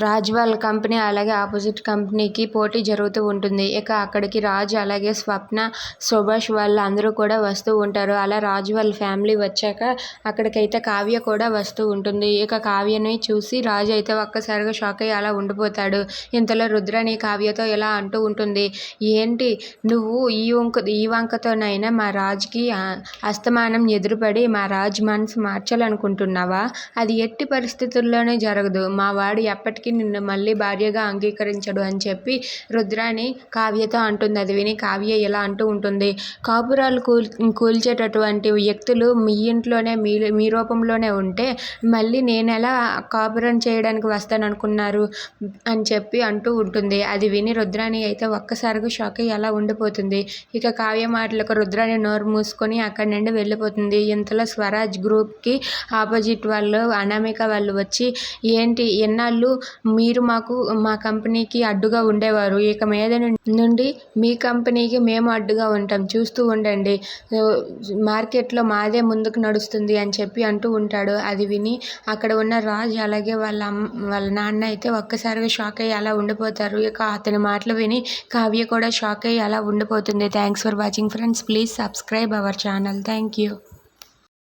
రాజ్ వాళ్ళ కంపెనీ అలాగే ఆపోజిట్ కంపెనీకి పోటీ జరుగుతూ ఉంటుంది. ఇక అక్కడికి రాజ్ అలాగే స్వప్న, సుభాష్ వాళ్ళు అందరూ కూడా వస్తూ ఉంటారు. అలా రాజ్ వాళ్ళ ఫ్యామిలీ వచ్చాక అక్కడికైతే కావ్య కూడా వస్తూ ఉంటుంది. ఇక కావ్యని చూసి రాజు అయితే ఒక్కసారిగా షాక్ అయ్యి అలా ఉండిపోతాడు. ఇంతలో రుద్రాణి కావ్యతో ఇలా అంటూ ఉంటుంది, ఏంటి నువ్వు ఈ వంకతోనైనా మా రాజ్కి అస్తమానం ఎదురుపడి మా రాజ్ మనసు మార్చాలనుకుంటున్నావా? అది ఎట్టి పరిస్థితుల్లోనే జరగదు. మా వాడు ఎప్పటికీ నిన్ను మళ్ళీ భార్యగా అంగీకరించడు అని చెప్పి రుద్రాణి కావ్యతో అంటుంది. అది విని కావ్య ఇలా అంటూ ఉంటుంది, కాపురాలు కూల్చేటటువంటి వ్యక్తులు మీ ఇంట్లోనే మీ రూపంలోనే ఉంటే మళ్ళీ నేను ఎలా కాపురం చేయడానికి వస్తాననుకున్నారు అని చెప్పి అంటూ ఉంటుంది. అది విని రుద్రాణి అయితే ఒక్కసారిగా షాక్ అయ్యి అలా ఉండిపోతుంది. ఇక కావ్య మాటలకు రుద్రాణి నోరు మూసుకొని అక్కడి నుండి వెళ్ళిపోతుంది. ఇంతలో స్వరాజ్ గ్రూప్కి ఆపోజిట్ వాళ్ళు అనామిక వాళ్ళు వచ్చి, ఏంటి ఎన్నాళ్ళు మీరు మా కంపెనీకి అడ్డుగా ఉండేవారు, ఇక మీద నుండి మీ కంపెనీకి మేము అడ్డుగా ఉంటాం, చూస్తూ ఉండండి, మార్కెట్లో మాదే ముందుకు నడుస్తుంది అని చెప్పి అంటూ ఉంటాడు. అది విని అక్కడ ఉన్న రాజ్ అలాగే వాళ్ళ నాన్న అయితే ఒక్కసారిగా షాక్ అయ్యి అలా ఉండిపోతారు. ఇక అతని మాటలు విని కావ్య కూడా షాక్ అయ్యి అలా ఉండిపోతుంది. Thanks for watching friends. Please subscribe our channel. Thank you.